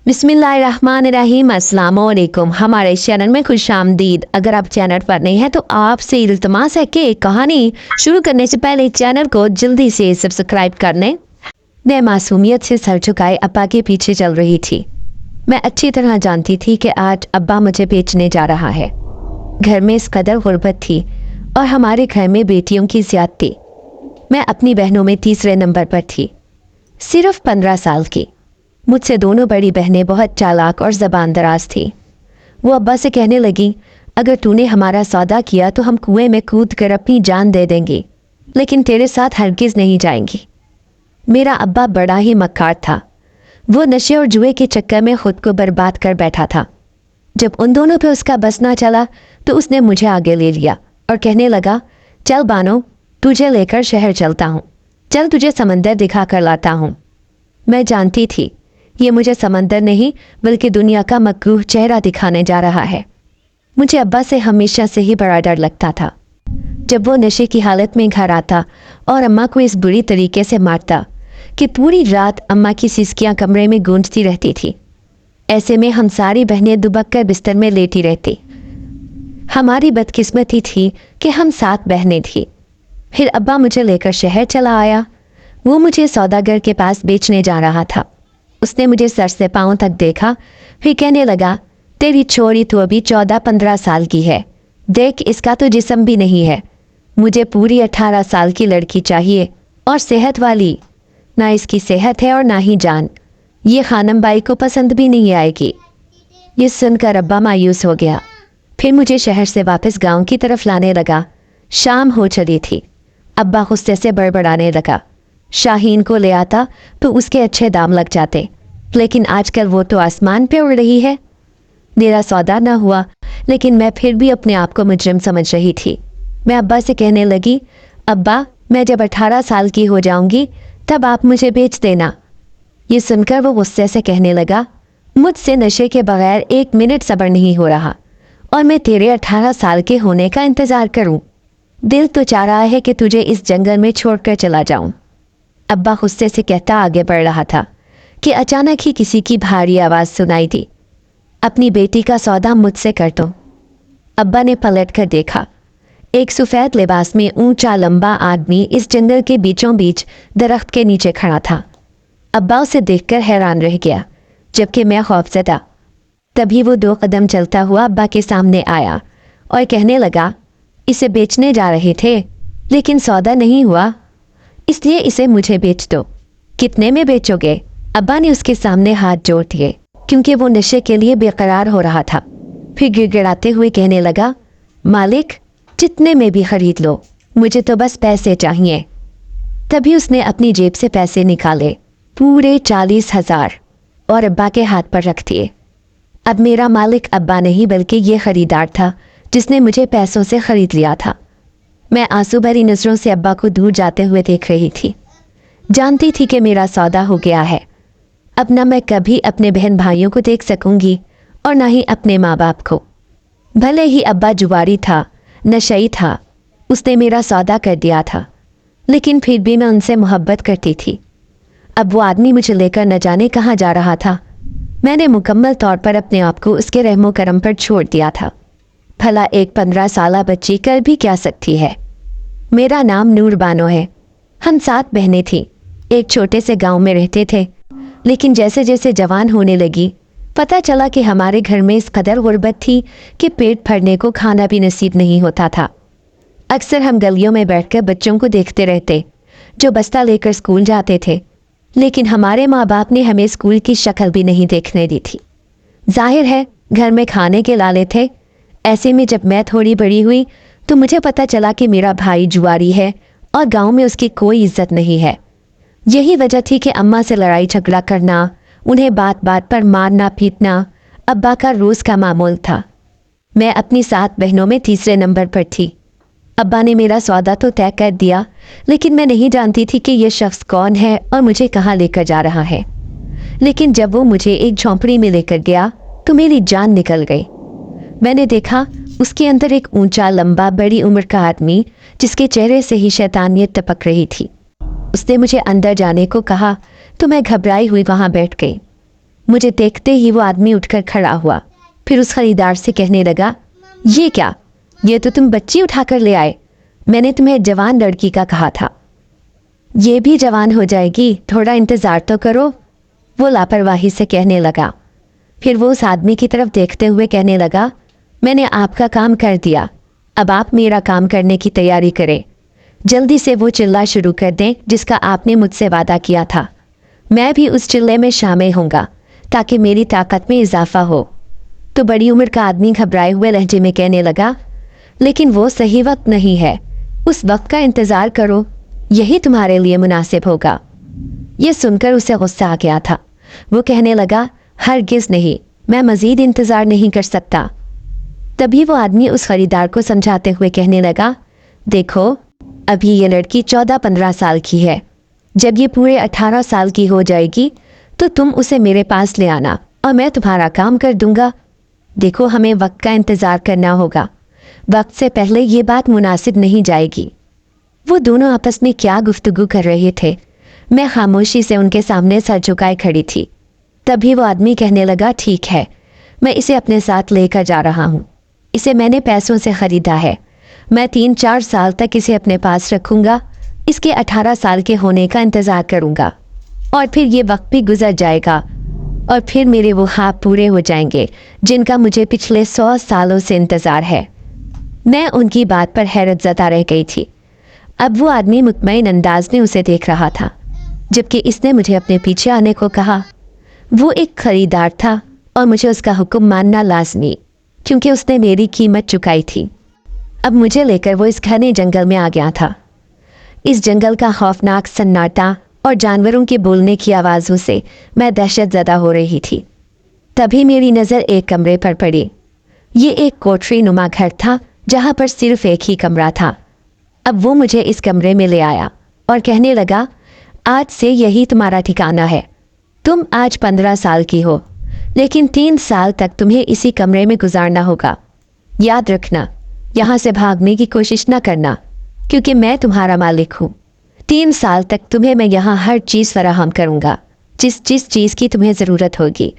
बिस्मिल्लाहिर्रहमानिर्रहीम। अस्सलाम वालेकुम। हमारे चैनल में खुश आमदीद। अगर आप चैनल पर नए हैं तो आपसे इल्तमास है कि कहानी शुरू करने से पहले चैनल को जल्दी से सब्सक्राइब कर लें। मैं मासूमियत से सर झुकाए अब्बा के पीछे चल रही थी। मैं अच्छी तरह जानती थी कि आज अब्बा मुझे बेचने जा रहा है। घर में इस कदर गुर्बत थी और हमारे घर में बेटियों की ज़्यादती। मैं अपनी बहनों में तीसरे नंबर पर थी, सिर्फ 15 साल की। मुझसे दोनों बड़ी बहनें बहुत चालाक और ज़बान दराज थी। वो अब्बा से कहने लगी, अगर तूने हमारा सौदा किया तो हम कुएं में कूद कर अपनी जान दे देंगी, लेकिन तेरे साथ हरगिज़ नहीं जाएंगी। मेरा अब्बा बड़ा ही मक्कार था। वो नशे और जुए के चक्कर में खुद को बर्बाद कर बैठा था। जब उन दोनों पे उसका बस ना चला तो उसने मुझे आगे ले लिया और कहने लगा, चल बानो, तुझे लेकर शहर चलता हूँ, चल तुझे समंदर दिखा कर लाता हूँ। मैं जानती थी ये मुझे समंदर नहीं बल्कि दुनिया का मकरूह चेहरा दिखाने जा रहा है। मुझे अब्बा से हमेशा से ही बड़ा डर लगता था। जब वो नशे की हालत में घर आता और अम्मा को इस बुरी तरीके से मारता कि पूरी रात अम्मा की सिसकियाँ कमरे में गूंजती रहती थी। ऐसे में हम सारी बहनें दुबक कर बिस्तर में लेटी रहती। हमारी बदकिस्मती थी कि हम 7 बहनें थीं। फिर अब्बा मुझे लेकर शहर चला आया। वो मुझे सौदागर के पास बेचने जा रहा था। उसने मुझे सर से पाँव तक देखा, फिर कहने लगा, तेरी छोरी तो अभी 14-15 साल की है, देख इसका तो जिस्म भी नहीं है। मुझे पूरी 18 साल की लड़की चाहिए और सेहत वाली। ना इसकी सेहत है और ना ही जान। ये खानम बाई को पसंद भी नहीं आएगी। ये सुनकर अब्बा मायूस हो गया। फिर मुझे शहर से वापस गांव की तरफ लाने लगा। शाम हो चली थी। अब्बा गुस्से से बड़बड़ाने लगा। शाहीन को ले आता तो उसके अच्छे दाम लग जाते, लेकिन आजकल वो तो आसमान पे उड़ रही है। मेरा सौदा न हुआ, लेकिन मैं फिर भी अपने आप को मुजरिम समझ रही थी। मैं अब्बा से कहने लगी, अब्बा मैं जब 18 साल की हो जाऊंगी तब आप मुझे बेच देना। ये सुनकर वो गुस्से से कहने लगा, मुझसे नशे के बगैर 1 मिनट सब्र नहीं हो रहा और मैं तेरे 18 साल के होने का इंतज़ार करूं। दिल तो चाह रहा है कि तुझे इस जंगल में छोड़कर चला जाऊं। अब्बा गुस्से से कहता आगे बढ़ रहा था कि अचानक ही किसी की भारी आवाज़ सुनाई दी, अपनी बेटी का सौदा मुझसे कर दो। अब्बा ने पलट कर देखा। एक सफ़ेद लिबास में ऊंचा लंबा आदमी इस जंगल के बीचों बीच दरख्त के नीचे खड़ा था। अब्बा उसे देखकर हैरान रह गया, जबकि मैं खौफज़दा। तभी वो 2 कदम चलता हुआ अब्बा के सामने आया और कहने लगा, इसे बेचने जा रहे थे लेकिन सौदा नहीं हुआ, इसलिए इसे मुझे बेच दो। कितने में बेचोगे? अब्बा ने उसके सामने हाथ जोड़ दिए, क्योंकि वो नशे के लिए बेकरार हो रहा था। फिर गिड़गिड़ाते हुए कहने लगा, मालिक जितने में भी खरीद लो, मुझे तो बस पैसे चाहिए। तभी उसने अपनी जेब से पैसे निकाले, पूरे 40,000, और अब्बा के हाथ पर रख दिए। अब मेरा मालिक अब्बा नहीं बल्कि ये खरीदार था जिसने मुझे पैसों से खरीद लिया था। मैं आंसू भरी नज़रों से अब्बा को दूर जाते हुए देख रही थी। जानती थी कि मेरा सौदा हो गया है। अब न मैं कभी अपने बहन भाइयों को देख सकूंगी और ना ही अपने माँ बाप को। भले ही अब्बा जुआरी था, नशई था, उसने मेरा सौदा कर दिया था, लेकिन फिर भी मैं उनसे मोहब्बत करती थी। अब वो आदमी मुझे लेकर न जाने कहाँ जा रहा था। मैंने मुकम्मल तौर पर अपने आप को उसके रहमो करम पर छोड़ दिया था। भला एक 15 साला बच्ची कर भी क्या सकती है। मेरा नाम नूर बानो है। हम 7 बहनें थीं। एक छोटे से गांव में रहते थे, लेकिन जैसे जैसे जवान होने लगी पता चला कि हमारे घर में इस कदर गुर्बत थी कि पेट भरने को खाना भी नसीब नहीं होता था। अक्सर हम गलियों में बैठकर बच्चों को देखते रहते जो बस्ता लेकर स्कूल जाते थे, लेकिन हमारे माँ बाप ने हमें स्कूल की शक्ल भी नहीं देखने दी थी। जाहिर है घर में खाने के लाले थे। ऐसे में जब मैं थोड़ी बड़ी हुई तो मुझे पता चला कि मेरा भाई जुआरी है और गांव में उसकी कोई इज्जत नहीं है। यही वजह थी कि अम्मा से लड़ाई झगड़ा करना, उन्हें बात बात पर मारना पीटना अब्बा का रोज़ का मामूल था। मैं अपनी 7 बहनों में तीसरे नंबर पर थी। अब्बा ने मेरा सौदा तो तय कर दिया, लेकिन मैं नहीं जानती थी कि यह शख्स कौन है और मुझे कहाँ लेकर जा रहा है। लेकिन जब वो मुझे एक झोंपड़ी में लेकर गया तो मेरी जान निकल गई। मैंने देखा उसके अंदर एक ऊंचा लंबा बड़ी उम्र का आदमी, जिसके चेहरे से ही शैतानियत टपक रही थी। उसने मुझे अंदर जाने को कहा तो मैं घबराई हुई वहाँ बैठ गई। मुझे देखते ही वो आदमी उठकर खड़ा हुआ, फिर उस खरीदार से कहने लगा, ये क्या, ये तो तुम बच्ची उठाकर ले आए। मैंने तुम्हें जवान लड़की का कहा था। ये भी जवान हो जाएगी, थोड़ा इंतज़ार तो करो, वो लापरवाही से कहने लगा। फिर वो उस आदमी की तरफ देखते हुए कहने लगा, मैंने आपका काम कर दिया, अब आप मेरा काम करने की तैयारी करें। जल्दी से वो चिल्ला शुरू कर दें जिसका आपने मुझसे वादा किया था। मैं भी उस चिल्ले में शामिल होऊंगा ताकि मेरी ताकत में इजाफा हो। तो बड़ी उम्र का आदमी घबराए हुए लहजे में कहने लगा, लेकिन वो सही वक्त नहीं है, उस वक्त का इंतज़ार करो, यही तुम्हारे लिए मुनासिब होगा। ये सुनकर उसे गुस्सा आ गया था। वो कहने लगा, हरगिज़ नहीं, मैं मज़ीद इंतज़ार नहीं कर सकता। तभी वो आदमी उस खरीदार को समझाते हुए कहने लगा, देखो अभी ये लड़की 14-15 साल की है, जब ये पूरे 18 साल की हो जाएगी तो तुम उसे मेरे पास ले आना और मैं तुम्हारा काम कर दूंगा। देखो हमें वक्त का इंतज़ार करना होगा, वक्त से पहले ये बात मुनासिब नहीं जाएगी। वो दोनों आपस में क्या गुफ्तगू कर रहे थे। मैं खामोशी से उनके सामने सर झुकाए खड़ी थी। तभी वो आदमी कहने लगा, ठीक है, मैं इसे अपने साथ लेकर जा रहा हूँ। इसे मैंने पैसों से ख़रीदा है, मैं 3-4 साल तक इसे अपने पास रखूँगा, इसके 18 साल के होने का इंतज़ार करूँगा और फिर ये वक्त भी गुजर जाएगा और फिर मेरे वो ख्वाब पूरे हो जाएंगे जिनका मुझे पिछले 100 सालों से इंतज़ार है। मैं उनकी बात पर हैरत ज़दा रह गई थी। अब वो आदमी मुतमईन अंदाज में उसे देख रहा था, जबकि इसने मुझे अपने पीछे आने को कहा। वो एक खरीदार था और मुझे उसका हुक्म मानना लाजमी, क्योंकि उसने मेरी कीमत चुकाई थी। अब मुझे लेकर वो इस घने जंगल में आ गया था। इस जंगल का खौफनाक सन्नाटा और जानवरों के बोलने की आवाज़ों से मैं दहशत ज़दा हो रही थी। तभी मेरी नज़र एक कमरे पर पड़ी। ये एक कोठरी नुमा घर था जहाँ पर सिर्फ एक ही कमरा था। अब वो मुझे इस कमरे में ले आया और कहने लगा, आज से यही तुम्हारा ठिकाना है। तुम आज 15 साल की हो, लेकिन 3 साल तक तुम्हें इसी कमरे में गुजारना होगा। याद रखना, यहाँ से भागने की कोशिश न करना, क्योंकि मैं तुम्हारा मालिक हूँ। 3 साल तक तुम्हें मैं यहाँ हर चीज़ फराहम करूँगा, जिस चीज़ की तुम्हें ज़रूरत होगी।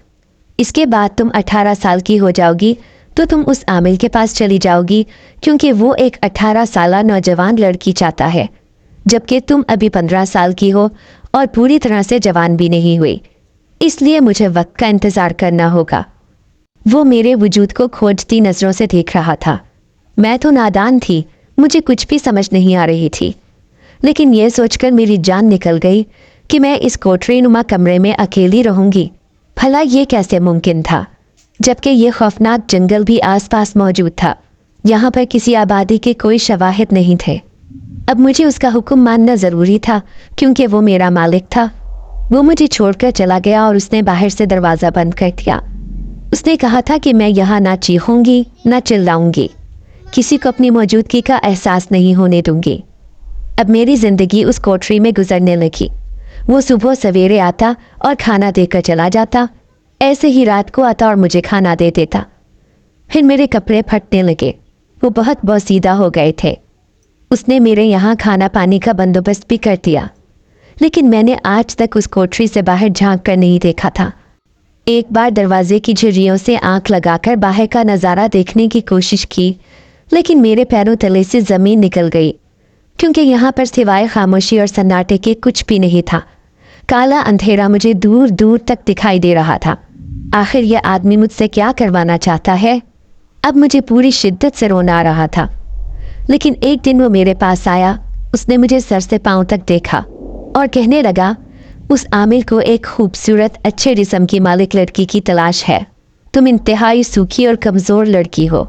इसके बाद तुम 18 साल की हो जाओगी तो तुम उस आमिल के पास चली जाओगी, क्योंकि वो एक 18 साला नौजवान लड़की चाहता है, जबकि तुम अभी 15 साल की हो और पूरी तरह से जवान भी नहीं हुई। इसलिए मुझे वक्त का इंतज़ार करना होगा। वो मेरे वजूद को खोजती नज़रों से देख रहा था। मैं तो नादान थी, मुझे कुछ भी समझ नहीं आ रही थी, लेकिन ये सोचकर मेरी जान निकल गई कि मैं इस कोठरी नुमा कमरे में अकेली रहूँगी। भला ये कैसे मुमकिन था, जबकि ये खौफनाक जंगल भी आसपास मौजूद था। यहाँ पर किसी आबादी के कोई शवाहिद नहीं थे। अब मुझे उसका हुक्म मानना ज़रूरी था, क्योंकि वो मेरा मालिक था। वो मुझे छोड़कर चला गया और उसने बाहर से दरवाज़ा बंद कर दिया। उसने कहा था कि मैं यहाँ ना चीखूंगी ना चिल्लाऊंगी, किसी को अपनी मौजूदगी का एहसास नहीं होने दूंगी। अब मेरी ज़िंदगी उस कोठरी में गुजरने लगी। वो सुबह सवेरे आता और खाना देकर चला जाता, ऐसे ही रात को आता और मुझे खाना दे देता। फिर मेरे कपड़े फटने लगे, वो बहुत बोसीदा हो गए थे। उसने मेरे यहाँ खाना पानी का बंदोबस्त भी कर दिया, लेकिन मैंने आज तक उस कोठरी से बाहर झांक कर नहीं देखा था। एक बार दरवाजे की झुर्रियों से आंख लगाकर बाहर का नज़ारा देखने की कोशिश की, लेकिन मेरे पैरों तले से ज़मीन निकल गई, क्योंकि यहाँ पर सिवाय खामोशी और सन्नाटे के कुछ भी नहीं था। काला अंधेरा मुझे दूर दूर तक दिखाई दे रहा था। आखिर यह आदमी मुझसे क्या करवाना चाहता है? अब मुझे पूरी शिद्दत से रोना आ रहा था। लेकिन एक दिन वो मेरे पास आया। उसने मुझे सर से पांव तक देखा और कहने लगा, उस आमिर को एक खूबसूरत अच्छे जिस्म की मालिक लड़की की तलाश है। तुम इंतहाई सूखी और कमज़ोर लड़की हो,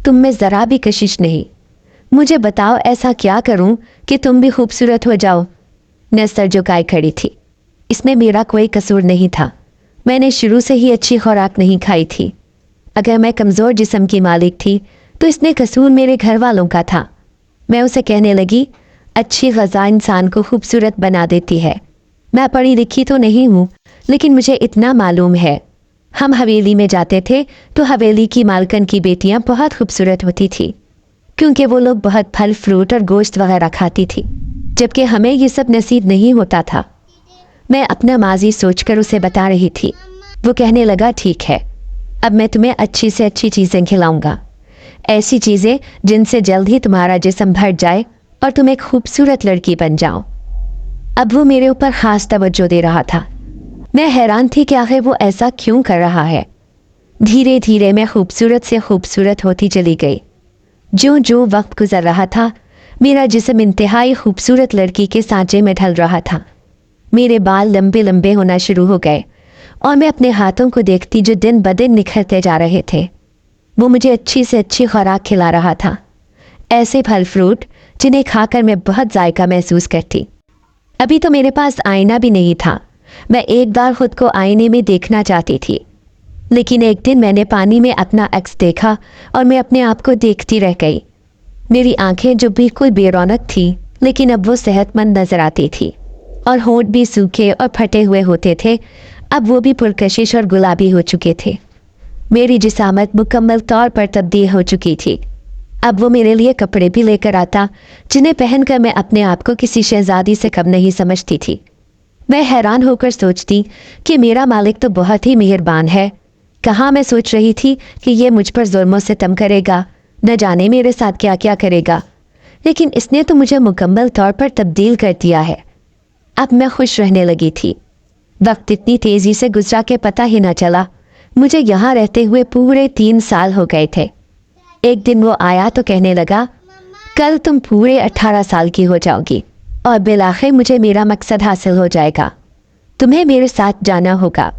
तुम में ज़रा भी कशिश नहीं। मुझे बताओ, ऐसा क्या करूं कि तुम भी खूबसूरत हो जाओ? मैं सर झुकाए खड़ी थी। इसमें मेरा कोई कसूर नहीं था। मैंने शुरू से ही अच्छी खुराक नहीं खाई थी। अगर मैं कमज़ोर जिस्म की मालिक थी तो इसमें कसूर मेरे घर वालों का था। मैं उसे कहने लगी, अच्छी ग़िज़ा इंसान को खूबसूरत बना देती है। मैं पढ़ी लिखी तो नहीं हूँ, लेकिन मुझे इतना मालूम है, हम हवेली में जाते थे तो हवेली की मालकन की बेटियाँ बहुत खूबसूरत होती थी, क्योंकि वो लोग बहुत फल फ्रूट और गोश्त वगैरह खाती थी, जबकि हमें ये सब नसीब नहीं होता था। मैं अपना माजी सोचकर उसे बता रही थी। वो कहने लगा, ठीक है, अब मैं तुम्हें अच्छी से अच्छी चीज़ें खिलाऊंगा, ऐसी चीज़ें जिनसे जल्द ही तुम्हारा जिस्म भर जाए और तुम एक खूबसूरत लड़की बन जाओ। अब वो मेरे ऊपर ख़ास तवज्जो दे रहा था। मैं हैरान थी कि आखिर वो ऐसा क्यों कर रहा है। धीरे धीरे मैं खूबसूरत से खूबसूरत होती चली गई। जो जो वक्त गुजर रहा था, मेरा जिस्म इंतहाई खूबसूरत लड़की के सांचे में ढल रहा था। मेरे बाल लंबे लंबे होना शुरू हो गए और मैं अपने हाथों को देखती जो दिन ब दिन निखरते जा रहे थे। वो मुझे अच्छी से अच्छी खुराक खिला रहा था, ऐसे फल फ्रूट जिन्हें खाकर मैं बहुत जायका महसूस करती। अभी तो मेरे पास आईना भी नहीं था। मैं एक बार खुद को आईने में देखना चाहती थी, लेकिन एक दिन मैंने पानी में अपना अक्स देखा और मैं अपने आप को देखती रह गई। मेरी आंखें जो बिल्कुल बेरौनक थी, लेकिन अब वो सेहतमंद नजर आती थी और होंठ भी सूखे और फटे हुए होते थे, अब वो भी पुरकशिश और गुलाबी हो चुके थे। मेरी जिसामत मुकम्मल तौर पर तब्दील हो चुकी थी। अब वो मेरे लिए कपड़े भी लेकर आता जिन्हें पहनकर मैं अपने आप को किसी शहजादी से कम नहीं समझती थी। मैं हैरान होकर सोचती कि मेरा मालिक तो बहुत ही मेहरबान है। कहाँ मैं सोच रही थी कि ये मुझ पर जुल्म सितम करेगा, न जाने मेरे साथ क्या क्या करेगा, लेकिन इसने तो मुझे मुकम्मल तौर पर तब्दील कर दिया है। अब मैं खुश रहने लगी थी। वक्त इतनी तेज़ी से गुजरा के पता ही न चला। मुझे यहाँ रहते हुए पूरे 3 साल हो गए थे। एक दिन वो आया तो कहने लगा, कल तुम पूरे 18 साल की हो जाओगी और बिलाखिर मुझे मेरा मकसद हासिल हो जाएगा। तुम्हें मेरे साथ जाना होगा,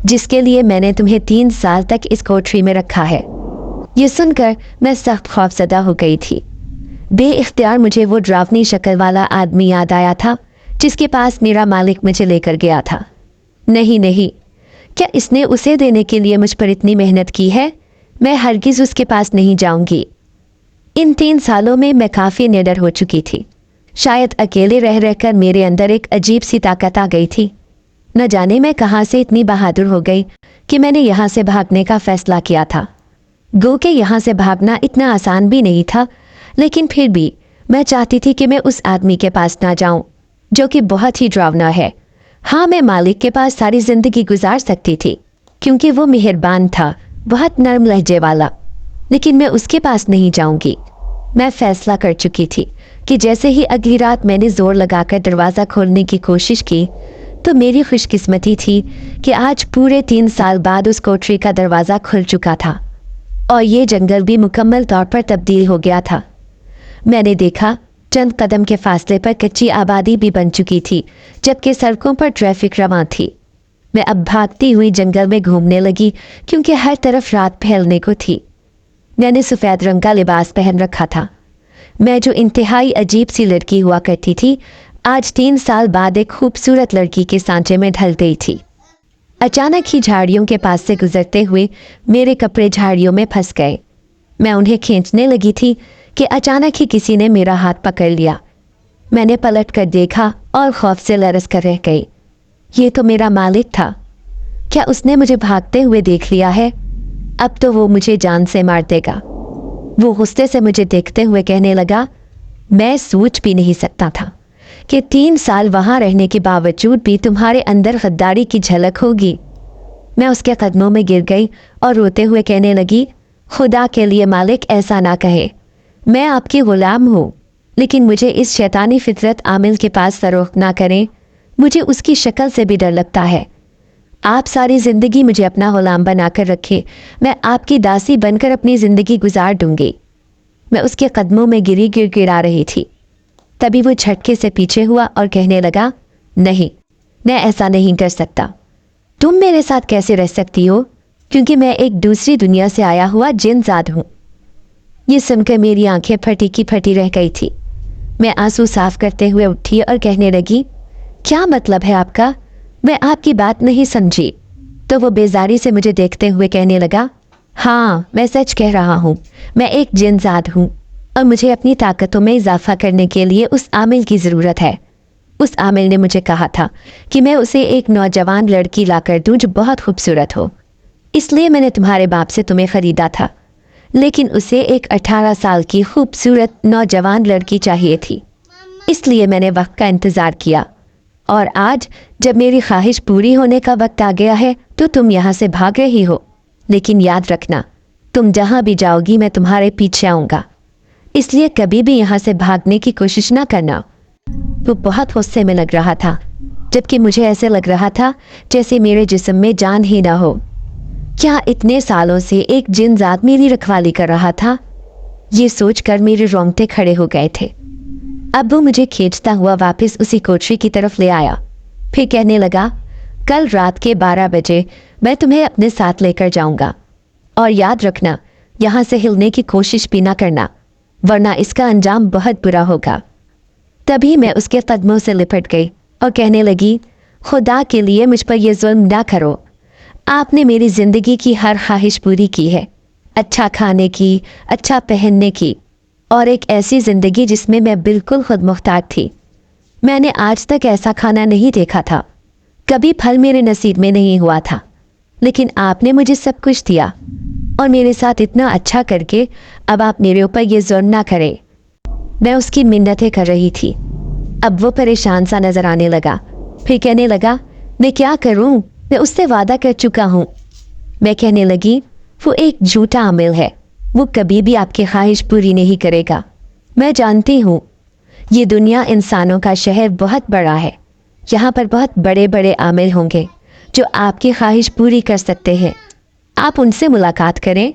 जिसके लिए मैंने तुम्हें 3 साल तक इस कोठरी में रखा है। ये सुनकर मैं सख्त खौफजदा हो गई थी। बेइख्तियार मुझे वो डरावनी शक्ल वाला आदमी याद आया था जिसके पास मेरा मालिक मुझे लेकर गया था। नहीं नहीं, क्या इसने उसे देने के लिए मुझ पर इतनी मेहनत की है? मैं हरगिज़ उसके पास नहीं जाऊंगी। इन 3 सालों में मैं काफ़ी निडर हो चुकी थी। शायद अकेले रह रहकर मेरे अंदर एक अजीब सी ताकत आ गई थी। न जाने मैं कहाँ से इतनी बहादुर हो गई कि मैंने यहाँ से भागने का फैसला किया था। गो के यहाँ से भागना इतना आसान भी नहीं था, लेकिन फिर भी मैं चाहती थी कि मैं उस आदमी के पास ना जाऊं जो कि बहुत ही डरावना है। हाँ, मैं मालिक के पास सारी ज़िंदगी गुजार सकती थी क्योंकि वो मेहरबान था, बहुत नरम लहजे वाला, लेकिन मैं उसके पास नहीं जाऊंगी। मैं फैसला कर चुकी थी कि जैसे ही अगली रात मैंने ज़ोर लगाकर दरवाज़ा खोलने की कोशिश की तो मेरी खुशकिस्मती थी कि आज पूरे 3 साल बाद उस कोठरी का दरवाज़ा खुल चुका था और ये जंगल भी मुकम्मल तौर पर तब्दील हो गया था। मैंने देखा चंद कदम के फासले पर कच्ची आबादी भी बन चुकी थी, जबकि सड़कों पर ट्रैफिक रवां थी। मैं अब भागती हुई जंगल में घूमने लगी क्योंकि हर तरफ रात फैलने को थी। मैंने सफ़ेद रंग का लिबास पहन रखा था। मैं जो इंतहाई अजीब सी लड़की हुआ करती थी, आज 3 साल बाद एक खूबसूरत लड़की के सांचे में ढल गई थी। अचानक ही झाड़ियों के पास से गुजरते हुए मेरे कपड़े झाड़ियों में फंस गए। मैं उन्हें खींचने लगी थी कि अचानक ही किसी ने मेरा हाथ पकड़ लिया। मैंने पलट कर देखा और खौफ से लरस कर रह गई। ये तो मेरा मालिक था। क्या उसने मुझे भागते हुए देख लिया है? अब तो वो मुझे जान से मार देगा। वो गुस्से से मुझे देखते हुए कहने लगा, मैं सोच भी नहीं सकता था कि 3 साल वहाँ रहने के बावजूद भी तुम्हारे अंदर गद्दारी की झलक होगी। मैं उसके कदमों में गिर गई और रोते हुए कहने लगी, खुदा के लिए मालिक ऐसा ना कहे, मैं आपकी गुलाम हूँ, लेकिन मुझे इस शैतानी फितरत आमिल के पास फरोख्त ना करें। मुझे उसकी शक्ल से भी डर लगता है। आप सारी ज़िंदगी मुझे अपना गुलाम बनाकर रखे, मैं आपकी दासी बनकर अपनी ज़िंदगी गुजार दूंगी। मैं उसके कदमों में गिड़ा रही थी। तभी वो झटके से पीछे हुआ और कहने लगा, नहीं, मैं ऐसा नहीं कर सकता। तुम मेरे साथ कैसे रह सकती हो? क्योंकि मैं एक दूसरी दुनिया से आया हुआ जिनजाद हूँ। ये सुनकर मेरी आंखें फटी की फटी रह गई थी। मैं आंसू साफ करते हुए उठी और कहने लगी, क्या मतलब है आपका? मैं आपकी बात नहीं समझी। तो वो बेजारी से मुझे देखते हुए कहने लगा, हाँ, मैं सच कह रहा हूँ, मैं एक जिनजाद हूँ और मुझे अपनी ताकतों में इजाफा करने के लिए उस आमिल की ज़रूरत है। उस आमिल ने मुझे कहा था कि मैं उसे एक नौजवान लड़की लाकर दूँ जो बहुत खूबसूरत हो, इसलिए मैंने तुम्हारे बाप से तुम्हें ख़रीदा था, लेकिन उसे एक 18 साल की खूबसूरत नौजवान लड़की चाहिए थी। इसलिए मैंने वक्त का इंतज़ार किया और आज जब मेरी ख्वाहिश पूरी होने का वक्त आ गया है तो तुम यहाँ से भाग रही हो। लेकिन याद रखना, तुम जहाँ भी जाओगी मैं तुम्हारे पीछे आऊँगा, इसलिए कभी भी यहाँ से भागने की कोशिश ना करना। वो बहुत गुस्से में लग रहा था, जबकि मुझे ऐसे लग रहा था जैसे मेरे जिस्म में जान ही ना हो। क्या इतने सालों से एक जिन जात मेरी रखवाली कर रहा था? ये सोचकर मेरे रोंगटे खड़े हो गए थे। अब वो मुझे खींचता हुआ वापस उसी कोठरी की तरफ ले आया। फिर कहने लगा, कल रात के 12 बजे मैं तुम्हें अपने साथ लेकर जाऊंगा, और याद रखना यहाँ से हिलने की कोशिश भी ना करना, वरना इसका अंजाम बहुत बुरा होगा। तभी मैं उसके कदमों से लिपट गई और कहने लगी, खुदा के लिए मुझ पर यह जुल्म ना करो। आपने मेरी ज़िंदगी की हर ख्वाहिश पूरी की है, अच्छा खाने की, अच्छा पहनने की, और एक ऐसी ज़िंदगी जिसमें मैं बिल्कुल खुद मुख्तार थी। मैंने आज तक ऐसा खाना नहीं देखा था, कभी फल मेरे नसीब में नहीं हुआ था, लेकिन आपने मुझे सब कुछ दिया और मेरे साथ इतना अच्छा करके अब आप मेरे ऊपर ये जुल्म ना करें। मैं उसकी मिन्नतें कर रही थी। अब वो परेशान सा नजर आने लगा। फिर कहने लगा, मैं क्या करूं? मैं उससे वादा कर चुका हूं। मैं कहने लगी, वो एक झूठा आमिल है, वो कभी भी आपकी ख्वाहिश पूरी नहीं करेगा। मैं जानती हूँ ये दुनिया इंसानों का शहर बहुत बड़ा है, यहाँ पर बहुत बड़े बड़े आमिल होंगे जो आपकी ख्वाहिश पूरी कर सकते हैं, आप उनसे मुलाकात करें।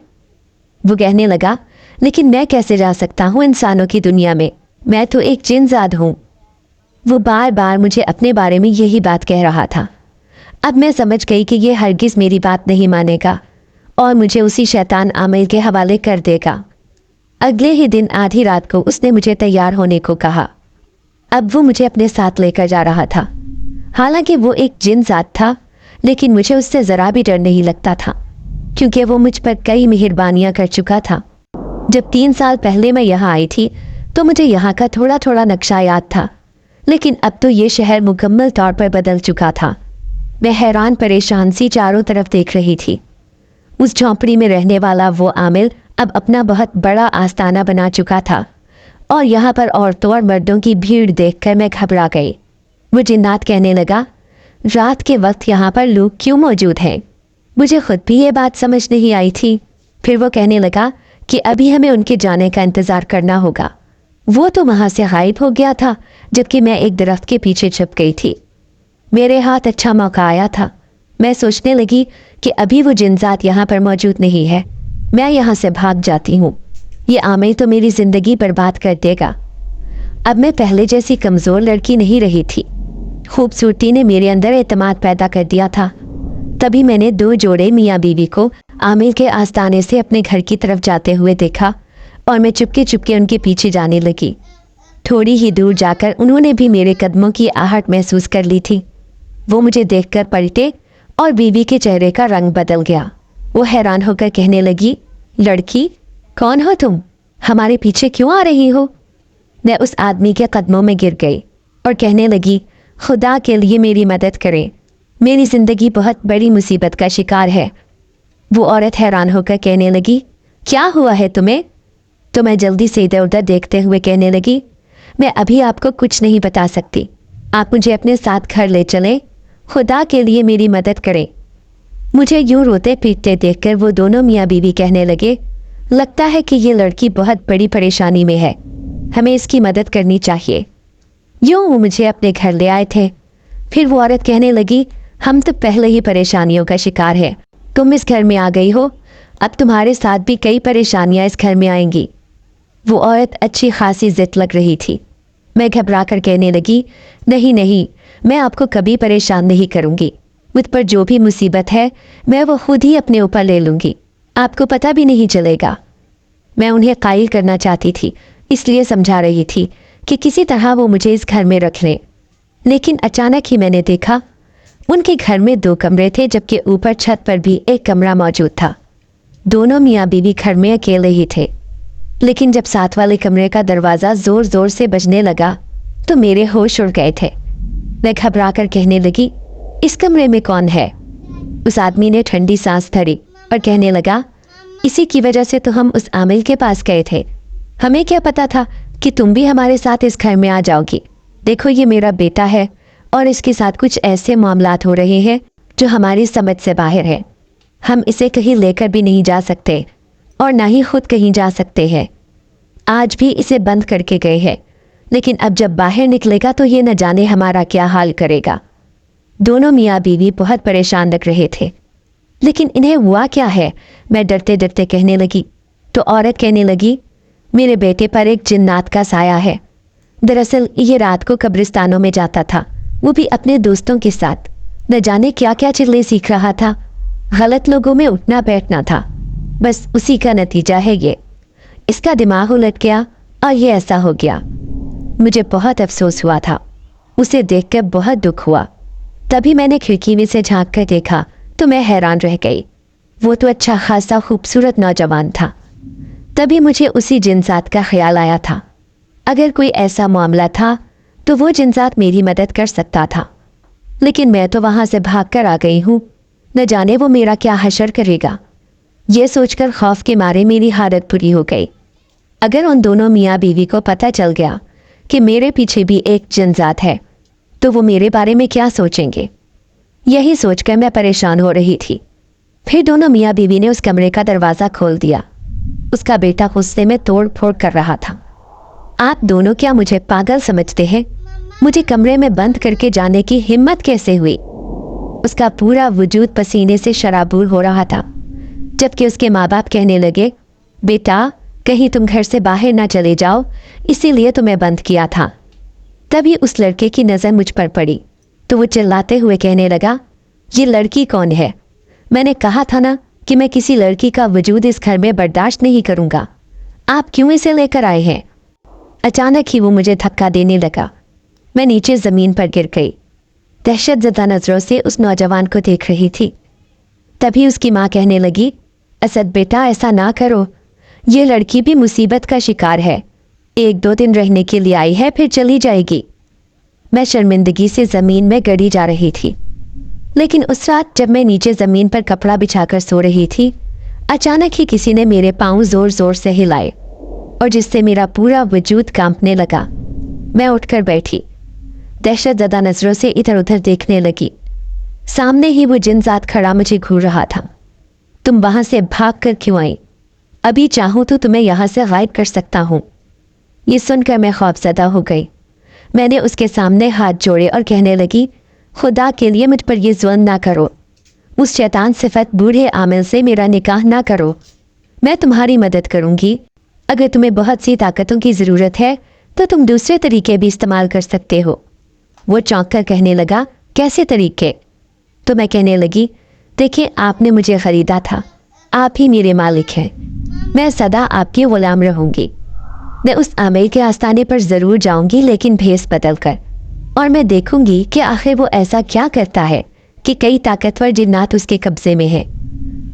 वो कहने लगा, लेकिन मैं कैसे जा सकता हूँ इंसानों की दुनिया में, मैं तो एक जिनजाद हूँ। वो बार बार मुझे अपने बारे में यही बात कह रहा था। अब मैं समझ गई कि ये हरगिज़ मेरी बात नहीं मानेगा और मुझे उसी शैतान आमिल के हवाले कर देगा। अगले ही दिन आधी रात को उसने मुझे तैयार होने को कहा। अब वो मुझे अपने साथ लेकर जा रहा था। हालांकि वो एक जिनजात था, लेकिन मुझे उससे ज़रा भी डर नहीं लगता था, क्योंकि वो मुझ पर कई मेहरबानियाँ कर चुका था। जब 3 साल पहले मैं यहाँ आई थी तो मुझे यहाँ का थोड़ा थोड़ा नक्शा याद था, लेकिन अब तो ये शहर मुकम्मल तौर पर बदल चुका था। मैं हैरान परेशान सी चारों तरफ देख रही थी। उस झोंपड़ी में रहने वाला वो आमिल अब अपना बहुत बड़ा आस्ताना बना चुका था, और यहाँ पर औरतों और मर्दों की भीड़ देखकर मैं घबरा गई। वो जिन्नात कहने लगा, रात के वक्त यहाँ पर लोग क्यों मौजूद हैं? मुझे खुद भी ये बात समझ नहीं आई थी। फिर वो कहने लगा कि अभी हमें उनके जाने का इंतज़ार करना होगा। वो तो वहाँ से गायब हो गया था, जबकि मैं एक दरख्त के पीछे छुप गई थी। मेरे हाथ अच्छा मौका आया था। मैं सोचने लगी कि अभी वो जिनजात यहाँ पर मौजूद नहीं है, मैं यहाँ से भाग जाती हूँ। ये आमिल तो मेरी ज़िंदगी बर्बाद कर देगा। अब मैं पहले जैसी कमज़ोर लड़की नहीं रही थी। खूबसूरती ने मेरे अंदर एतमाद पैदा कर दिया था। तभी मैंने 2 जोड़े मियाँ बीवी को आमिल के आस्ताने से अपने घर की तरफ जाते हुए देखा, और मैं चुपके चुपके उनके पीछे जाने लगी। थोड़ी ही दूर जाकर उन्होंने भी मेरे कदमों की आहट महसूस कर ली थी। वो मुझे देखकर पलटे और बीवी के चेहरे का रंग बदल गया। वो हैरान होकर कहने लगी, लड़की कौन हो तुम? हमारे पीछे क्यों आ रही हो? मैं उस आदमी के कदमों में गिर गई और कहने लगी, खुदा के लिए मेरी मदद करें, मेरी ज़िंदगी बहुत बड़ी मुसीबत का शिकार है। वो औरत हैरान होकर कहने लगी, क्या हुआ है तुम्हें? तो मैं जल्दी से इधर उधर देखते हुए कहने लगी, मैं अभी आपको कुछ नहीं बता सकती, आप मुझे अपने साथ घर ले चलें, खुदा के लिए मेरी मदद करें। मुझे यूं रोते पीटते देखकर वो दोनों मियाँ बीवी कहने लगे, लगता है कि ये लड़की बहुत बड़ी परेशानी में है, हमें इसकी मदद करनी चाहिए। यूं वो मुझे अपने घर ले आए थे। फिर वो औरत कहने लगी, हम तो पहले ही परेशानियों का शिकार है, तुम इस घर में आ गई हो, अब तुम्हारे साथ भी कई परेशानियां इस घर में आएंगी। वो औरत अच्छी खासी जिद लग रही थी। मैं घबरा कर कहने लगी, नहीं नहीं, मैं आपको कभी परेशान नहीं करूँगी, मुझ पर जो भी मुसीबत है मैं वो खुद ही अपने ऊपर ले लूँगी, आपको पता भी नहीं चलेगा। मैं उन्हें कायल करना चाहती थी, इसलिए समझा रही थी कि किसी तरह वो मुझे इस घर में रख लें। लेकिन अचानक ही मैंने देखा उनके घर में 2 कमरे थे, जबकि ऊपर छत पर भी एक कमरा मौजूद था। दोनों मियाँ बीवी घर में अकेले ही थे। लेकिन जब साथ वाले कमरे का दरवाज़ा ज़ोर ज़ोर से बजने लगा तो मेरे होश उड़ गए थे। मैं घबरा कर कहने लगी, इस कमरे में कौन है? उस आदमी ने ठंडी सांस धरी और कहने लगा, इसी की वजह से तो हम उस आमिल के पास गए थे, हमें क्या पता था कि तुम भी हमारे साथ इस घर में आ जाओगी। देखो ये मेरा बेटा है और इसके साथ कुछ ऐसे मामलात हो रहे हैं जो हमारी समझ से बाहर है। हम इसे कहीं लेकर भी नहीं जा सकते और ना ही खुद कहीं जा सकते हैं। आज भी इसे बंद करके गए हैं, लेकिन अब जब बाहर निकलेगा तो ये न जाने हमारा क्या हाल करेगा। दोनों मियाँ बीवी बहुत परेशान लग रहे थे। लेकिन इन्हें हुआ क्या है, मैं डरते डरते कहने लगी तो औरत कहने लगी, मेरे बेटे पर एक जिन्नात का साया है। दरअसल ये रात को कब्रिस्तानों में जाता था, वो भी अपने दोस्तों के साथ। न जाने क्या क्या चिल्ले सीख रहा था, गलत लोगों में उठना बैठना था। बस उसी का नतीजा है ये। इसका दिमाग उलट गया और ये ऐसा हो गया। मुझे बहुत अफसोस हुआ था, उसे देखकर बहुत दुख हुआ। तभी मैंने खिड़की में से झांक कर देखा तो मैं हैरान रह गई। वो तो अच्छा खासा खूबसूरत नौजवान था। तभी मुझे उसी जिनसात का ख्याल आया था। अगर कोई ऐसा मामला था तो वो जिनसात मेरी मदद कर सकता था, लेकिन मैं तो वहाँ से भाग कर आ गई हूँ। न जाने वो मेरा क्या हशर करेगा। ये सोचकर खौफ के मारे मेरी हालत बुरी हो गई। अगर उन दोनों मियाँ बीवी को पता चल गया कि मेरे पीछे भी एक जिनजात है तो वो मेरे बारे में क्या सोचेंगे। यही सोचकर मैं परेशान हो रही थी। फिर दोनों मियाँ बीवी ने उस कमरे का दरवाज़ा खोल दिया। उसका बेटा गुस्से में तोड़ फोड़ कर रहा था। आप दोनों क्या मुझे पागल समझते हैं? मुझे कमरे में बंद करके जाने की हिम्मत कैसे हुई? उसका पूरा वजूद पसीने से शराबूर हो रहा था, जबकि उसके माँ बाप कहने लगे, बेटा कहीं तुम घर से बाहर ना चले जाओ, इसीलिए तुम्हें बंद किया था। तभी उस लड़के की नज़र मुझ पर पड़ी तो वो चिल्लाते हुए कहने लगा, ये लड़की कौन है? मैंने कहा था ना कि मैं किसी लड़की का वजूद इस घर में बर्दाश्त नहीं करूँगा। आप क्यों इसे लेकर आए हैं? अचानक ही वो मुझे धक्का देने लगा। मैं नीचे ज़मीन पर गिर गई। दहशतज़दा नज़रों से उस नौजवान को देख रही थी। तभी उसकी माँ कहने लगी, असद बेटा ऐसा ना करो, ये लड़की भी मुसीबत का शिकार है। 1-2 दिन रहने के लिए आई है, फिर चली जाएगी। मैं शर्मिंदगी से ज़मीन में गड़ी जा रही थी। लेकिन उस रात जब मैं नीचे ज़मीन पर कपड़ा बिछाकर सो रही थी, अचानक ही किसी ने मेरे पाँव ज़ोर ज़ोर से हिलाए और जिससे मेरा पूरा वजूद कांपने लगा। मैं उठकर बैठी, दहशतज़दा नज़रों से इधर उधर देखने लगी। सामने ही वो जिनजात खड़ा मुझे घूर रहा था। तुम वहाँ से भाग कर क्यों आई? अभी चाहूँ तो तुम्हें यहाँ से गायब कर सकता हूँ। ये सुनकर मैं खौफज़दा हो गई। मैंने उसके सामने हाथ जोड़े और कहने लगी, खुदा के लिए मुझ पर ये जुल्म ना करो। उस शैतान सिफत बूढ़े आमिल से मेरा निकाह ना करो। मैं तुम्हारी मदद करूँगी। अगर तुम्हें बहुत सी ताकतों की ज़रूरत है तो तुम दूसरे तरीके भी इस्तेमाल कर सकते हो। वो चौंक कर कहने लगा, कैसे तरीके? तो मैं कहने लगी, देखिए आपने मुझे ख़रीदा था, आप ही मेरे मालिक हैं। मैं सदा आपकी ग़ुलाम रहूँगी। मैं उस आमिर के आस्थाने पर ज़रूर जाऊँगी, लेकिन भेस बदल कर, और मैं देखूँगी कि आखिर वो ऐसा क्या करता है कि कई ताकतवर जिन्नात उसके कब्ज़े में है।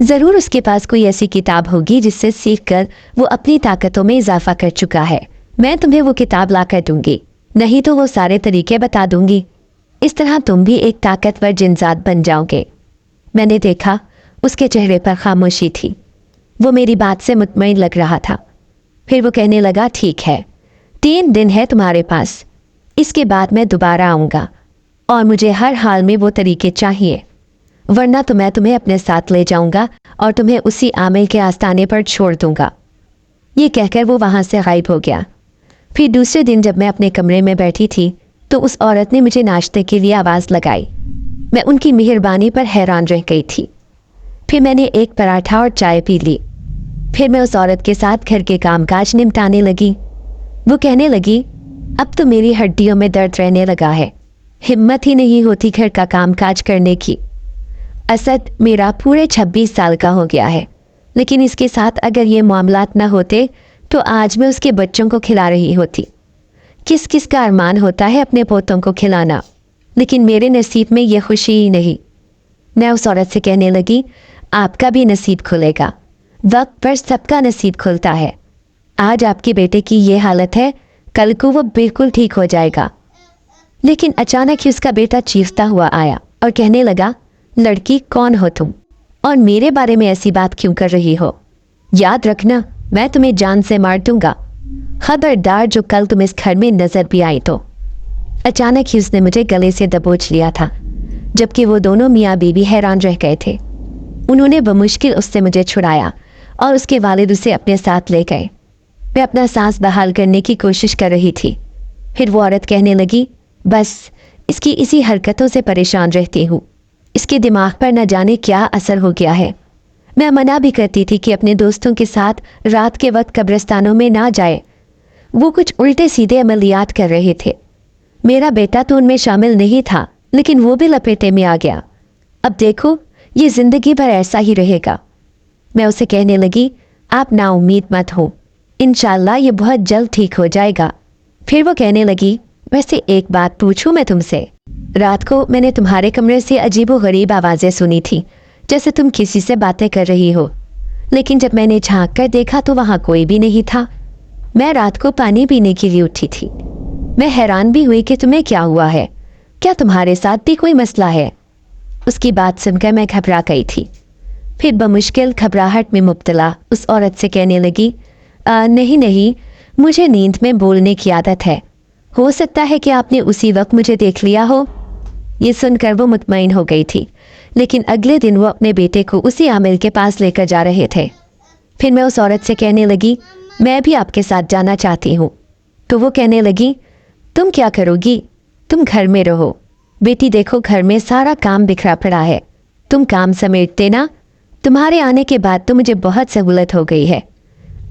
ज़रूर उसके पास कोई ऐसी किताब होगी जिससे सीख कर वो अपनी ताकतों में इजाफा कर चुका है। मैं तुम्हें वो किताब ला कर दूँगी, नहीं तो वो सारे तरीके बता दूँगी। इस तरह तुम भी एक ताकतवर जिनजात बन जाओगे। मैंने देखा उसके चेहरे पर खामोशी थी। वो मेरी बात से मुतमईन लग रहा था। फिर वो कहने लगा, ठीक है, 3 दिन है तुम्हारे पास, इसके बाद मैं दोबारा आऊँगा और मुझे हर हाल में वो तरीके चाहिए, वरना तो मैं तुम्हें अपने साथ ले जाऊँगा और तुम्हें उसी आमिर के आस्थाने पर छोड़ दूँगा। ये कहकर वो वहाँ से गायब हो गया। फिर दूसरे दिन जब मैं अपने कमरे में बैठी थी तो उस औरत ने मुझे नाश्ते के लिए आवाज़ लगाई। मैं उनकी मेहरबानी पर हैरान रह गई थी। फिर मैंने एक पराठा और चाय पी ली। फिर मैं उस औरत के साथ घर के कामकाज निपटाने लगी। वो कहने लगी, अब तो मेरी हड्डियों में दर्द रहने लगा है, हिम्मत ही नहीं होती घर का कामकाज करने की। असद मेरा पूरे 26 साल का हो गया है, लेकिन इसके साथ अगर ये मामलात न होते तो आज मैं उसके बच्चों को खिला रही होती। किस किस का अरमान होता है अपने पोतों को खिलाना, लेकिन मेरे नसीब में ये खुशी ही नहीं। मैं उस औरत से कहने लगी, आपका भी नसीब खुलेगा, वक्त पर सबका नसीब खुलता है। आज आपके बेटे की ये हालत है, कल को वो बिल्कुल ठीक हो जाएगा। लेकिन अचानक ही उसका बेटा चीखता हुआ आया और कहने लगा, लड़की कौन हो तुम और मेरे बारे में ऐसी बात क्यों कर रही हो? याद रखना, मैं तुम्हें जान से मार दूंगा। खबरदार जो कल तुम इस घर में नजर भी आई तो। अचानक ही उसने मुझे गले से दबोच लिया था, जबकि वो दोनों मियाँ बीवी हैरान रह गए थे। उन्होंने बमुश्किल उससे मुझे छुड़ाया और उसके वालिद उसे अपने साथ ले गए। मैं अपना सांस बहाल करने की कोशिश कर रही थी। फिर वो औरत कहने लगी, बस इसकी इसी हरकतों से परेशान रहती हूँ। इसके दिमाग पर न जाने क्या असर हो गया है। मैं मना भी करती थी कि अपने दोस्तों के साथ रात के वक्त कब्रिस्तानों में ना जाए। वो कुछ उल्टे सीधे अमलियात कर रहे थे। मेरा बेटा तो उनमें शामिल नहीं था, लेकिन वो भी लपेटे में आ गया। अब देखो, ये जिंदगी भर ऐसा ही रहेगा। मैं उसे कहने लगी, आप नाउम्मीद मत हो, इंशाल्लाह ये बहुत जल्द ठीक हो जाएगा। फिर वो कहने लगी, वैसे एक बात पूछूं मैं तुमसे? रात को मैंने तुम्हारे कमरे से अजीबो-गरीब आवाज़ें सुनी थी, जैसे तुम किसी से बातें कर रही हो, लेकिन जब मैंने झांक कर देखा तो वहाँ कोई भी नहीं था। मैं रात को पानी पीने के लिए उठी थी। मैं हैरान भी हुई कि तुम्हें क्या हुआ है, क्या तुम्हारे साथ भी कोई मसला है? उसकी बात सुनकर मैं घबरा गई थी। फिर बमुश्किल घबराहट में मुब्तला उस औरत से कहने लगी, नहीं, मुझे नींद में बोलने की आदत है। हो सकता है कि आपने उसी वक्त मुझे देख लिया हो। ये सुनकर वो मुतमईन हो गई थी, लेकिन अगले दिन वो अपने बेटे को उसी आमिल के पास लेकर जा रहे थे। फिर मैं उस औरत से कहने लगी, मैं भी आपके साथ जाना चाहती हूँ। तो वो कहने लगी, तुम क्या करोगी? तुम घर में रहो। बेटी देखो, घर में सारा काम बिखरा पड़ा है, तुम काम समेट देना। तुम्हारे आने के बाद तो मुझे बहुत सहूलत हो गई है।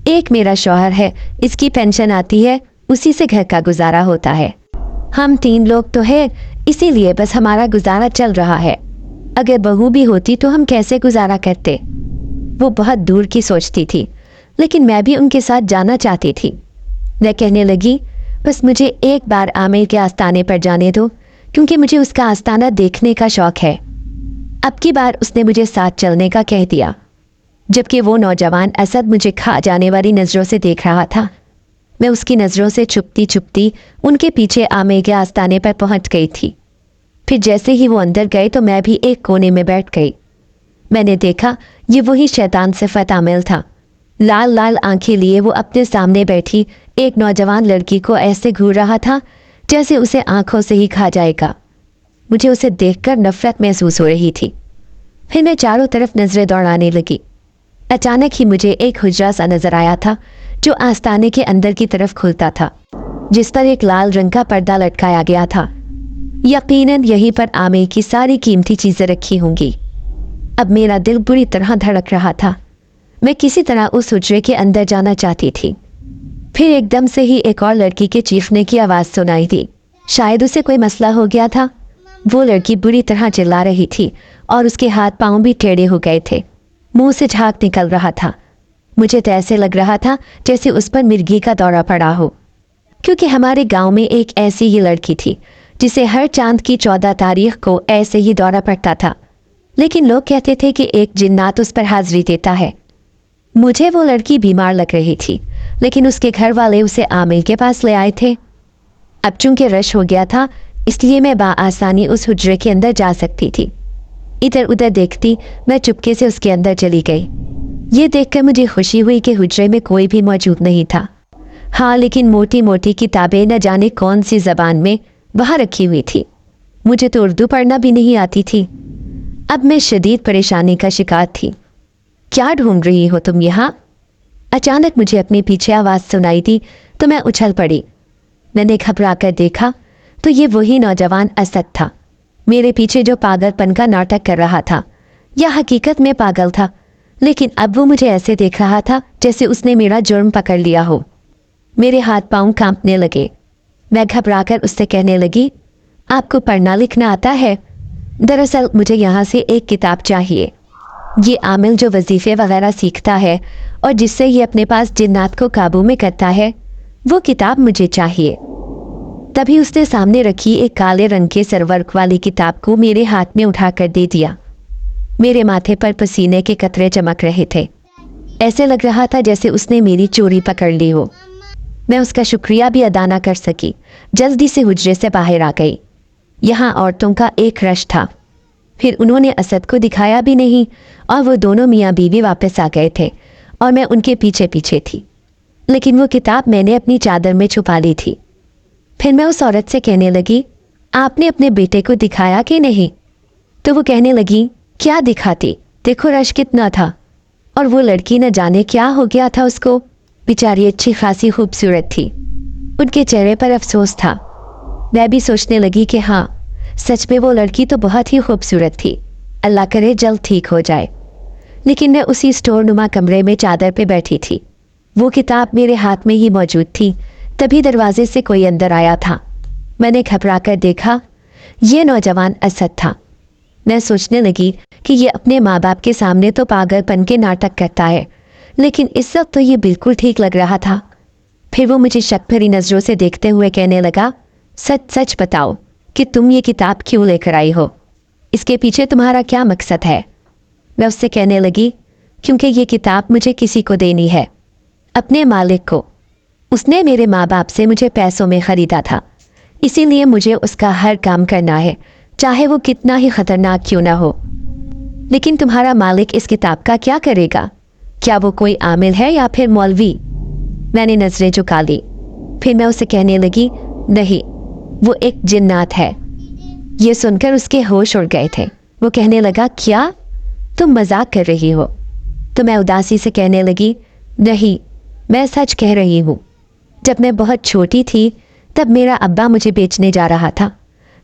एक मेरा शौहर है, इसकी पेंशन आती है, उसी से घर का गुजारा होता है। हम 3 लोग तो हैं, इसीलिए बस हमारा गुजारा चल रहा है। अगर बहू भी होती तो हम कैसे गुजारा करते? वो बहुत दूर की सोचती थी, लेकिन मैं भी उनके साथ जाना चाहती थी। मैं कहने लगी, बस मुझे एक बार आमिर के आस्ताने पर जाने दो, क्योंकि मुझे उसका आस्ताना देखने का शौक है। अब की बार उसने मुझे साथ चलने का कह दिया, जबकि वो नौजवान असद मुझे खा जाने वाली नज़रों से देख रहा था। मैं उसकी नज़रों से छुपती छुपती उनके पीछे आमिर के आस्ताने पर पहुंच गई थी। फिर जैसे ही वो अंदर गए तो मैं भी एक कोने में बैठ गई। मैंने देखा ये वही शैतान सिफत आमिल था। लाल लाल आंखें लिए वो अपने सामने बैठी एक नौजवान लड़की को ऐसे घूर रहा था जैसे उसे आंखों से ही खा जाएगा। मुझे उसे देखकर नफरत महसूस हो रही थी। फिर मैं चारों तरफ नजरें दौड़ाने लगी। अचानक ही मुझे एक हुजरा सा नजर आया था जो आस्ताने के अंदर की तरफ खुलता था, जिस पर एक लाल रंग का पर्दा लटकाया गया था। यकीनन यहीं पर आमिर की सारी कीमती चीजें रखी होंगी। अब मेरा दिल बुरी तरह धड़क रहा था। मैं किसी तरह उस हुजरे के अंदर जाना चाहती थी। फिर एकदम से ही एक और लड़की के चीखने की आवाज़ सुनाई दी। शायद उसे कोई मसला हो गया था। वो लड़की बुरी तरह चिल्ला रही थी और उसके हाथ पांव भी टेढ़े हो गए थे। मुंह से झाग निकल रहा था। मुझे तो ऐसे लग रहा था जैसे उस पर मिर्गी का दौरा पड़ा हो, क्योंकि हमारे गांव में एक ऐसी ही लड़की थी जिसे हर चांद की 14 तारीख को ऐसे ही दौरा पड़ता था, लेकिन लोग कहते थे कि एक जिन्नात उस पर हाजिरी देता है। मुझे वो लड़की बीमार लग रही थी, लेकिन उसके घर वाले उसे आमिर के पास ले आए थे। अब चूंकि रश हो गया था, इसलिए मैं बाआसानी उस हुजरे के अंदर जा सकती थी। इधर उधर देखती मैं चुपके से उसके अंदर चली गई। ये देखकर मुझे खुशी हुई कि हुजरे में कोई भी मौजूद नहीं था। हाँ, लेकिन मोटी मोटी किताबें न जाने कौन सी जबान में वहाँ रखी हुई थी। मुझे तो उर्दू पढ़ना भी नहीं आती थी। अब मैं शदीद परेशानी का शिकार थी। क्या ढूंढ रही हो तुम यहाँ? अचानक मुझे अपने पीछे आवाज़ सुनाई दी तो मैं उछल पड़ी। मैंने घबरा कर देखा तो ये वही नौजवान असद था, मेरे पीछे जो पागलपन का नाटक कर रहा था। या हकीकत में पागल था, लेकिन अब वो मुझे ऐसे देख रहा था जैसे उसने मेरा जुर्म पकड़ लिया हो। मेरे हाथ पांव कांपने लगे। मैं घबरा कर उससे कहने लगी, आपको पढ़ना लिखना आता है? दरअसल मुझे यहाँ से एक किताब चाहिए। ये आमिल जो वजीफ़े वगैरह सीखता है और जिससे ये अपने पास जिन्नात को काबू में करता है, वो किताब मुझे चाहिए। तभी उसने सामने रखी एक काले रंग के सरवर्क वाली किताब को मेरे हाथ में उठाकर दे दिया। मेरे माथे पर पसीने के कतरे चमक रहे थे। ऐसे लग रहा था जैसे उसने मेरी चोरी पकड़ ली हो। मैं उसका शुक्रिया भी अदा न कर सकी। जल्दी से हुजरे से बाहर आ गई। यहाँ औरतों का एक रश था। फिर उन्होंने असद को दिखाया भी नहीं और वो दोनों मियाँ बीवी वापस आ गए थे और मैं उनके पीछे पीछे थी। लेकिन वो किताब मैंने अपनी चादर में छुपा ली थी। फिर मैं उस औरत से कहने लगी, आपने अपने बेटे को दिखाया कि नहीं? तो वो कहने लगी, क्या दिखाती, देखो रश कितना था। और वो लड़की न जाने क्या हो गया था उसको, बेचारी अच्छी खासी खूबसूरत थी। उनके चेहरे पर अफसोस था। मैं भी सोचने लगी कि हाँ, सच में वो लड़की तो बहुत ही खूबसूरत थी, अल्लाह करे जल्द ठीक हो जाए। लेकिन मैं उसी स्टोर नुमा कमरे में चादर पे बैठी थी। वो किताब मेरे हाथ में ही मौजूद थी। तभी दरवाजे से कोई अंदर आया था। मैंने घबरा कर देखा, ये नौजवान असद था। मैं सोचने लगी कि ये अपने माँ बाप के सामने तो पागलपन के नाटक करता है, लेकिन इस वक्त तो ये बिल्कुल ठीक लग रहा था। फिर वो मुझे शक भरी नज़रों से देखते हुए कहने लगा, सच सच बताओ कि तुम ये किताब क्यों लेकर आई हो, इसके पीछे तुम्हारा क्या मकसद है? मैं उससे कहने लगी, क्योंकि ये किताब मुझे किसी को देनी है, अपने मालिक को। उसने मेरे माँ बाप से मुझे पैसों में ख़रीदा था, इसीलिए मुझे उसका हर काम करना है, चाहे वो कितना ही ख़तरनाक क्यों ना हो। लेकिन तुम्हारा मालिक इस किताब का क्या करेगा? क्या वो कोई आमिल है या फिर मौलवी? मैंने नज़रें झुका ली। फिर मैं उसे कहने लगी, नहीं, वो एक जिन्नात है। ये सुनकर उसके होश उड़ गए थे। वो कहने लगा, क्या तुम मजाक कर रही हो? तो मैं उदासी से कहने लगी, नहीं, मैं सच कह रही हूँ। जब मैं बहुत छोटी थी तब मेरा अब्बा मुझे बेचने जा रहा था,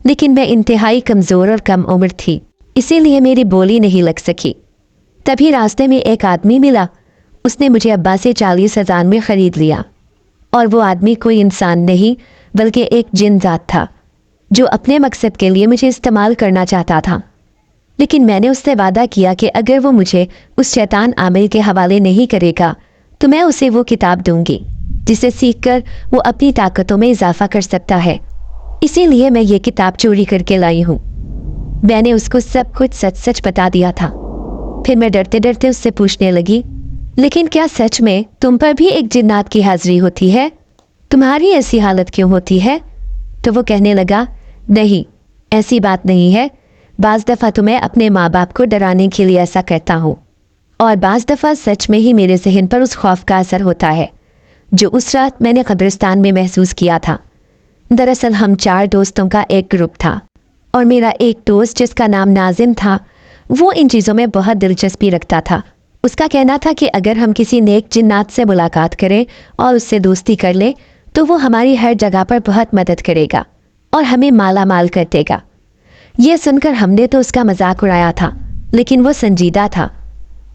लेकिन मैं इंतहाई कमज़ोर और कम उम्र थी, इसीलिए मेरी बोली नहीं लग सकी। तभी रास्ते में एक आदमी मिला। उसने मुझे अब्बा से 40,000 में ख़रीद लिया। और वो आदमी कोई इंसान नहीं बल्कि एक जिन जात था, जो अपने मकसद के लिए मुझे इस्तेमाल करना चाहता था। लेकिन मैंने उससे वादा किया कि अगर वो मुझे उस शैतान आमिल के हवाले नहीं करेगा तो मैं उसे वो किताब दूंगी जिसे सीखकर वो अपनी ताकतों में इजाफा कर सकता है। इसीलिए मैं ये किताब चोरी करके लाई हूँ। मैंने उसको सब कुछ सच सच बता दिया था। फिर मैं डरते डरते उससे पूछने लगी, लेकिन क्या सच में तुम पर भी एक जिन्नात की हाजिरी होती है? तुम्हारी ऐसी हालत क्यों होती है? तो वो कहने लगा, नहीं, ऐसी बात नहीं है। बाज़ दफ़ा तो मैं अपने माँ बाप को डराने के लिए ऐसा करता हूँ, और बाज़ दफ़ा सच में ही मेरे जहन पर उस खौफ का असर होता है जो उस रात मैंने कब्रिस्तान में महसूस किया था। दरअसल हम 4 दोस्तों का एक ग्रुप था, और मेरा एक दोस्त जिसका नाम नाजिम था, वो इन चीज़ों में बहुत दिलचस्पी रखता था। उसका कहना था कि अगर हम किसी नेक जिन्नात से मुलाकात करें और उससे दोस्ती कर लें तो वो हमारी हर जगह पर बहुत मदद करेगा और हमें माला माल कर देगा। ये सुनकर हमने तो उसका मजाक उड़ाया था, लेकिन वो संजीदा था।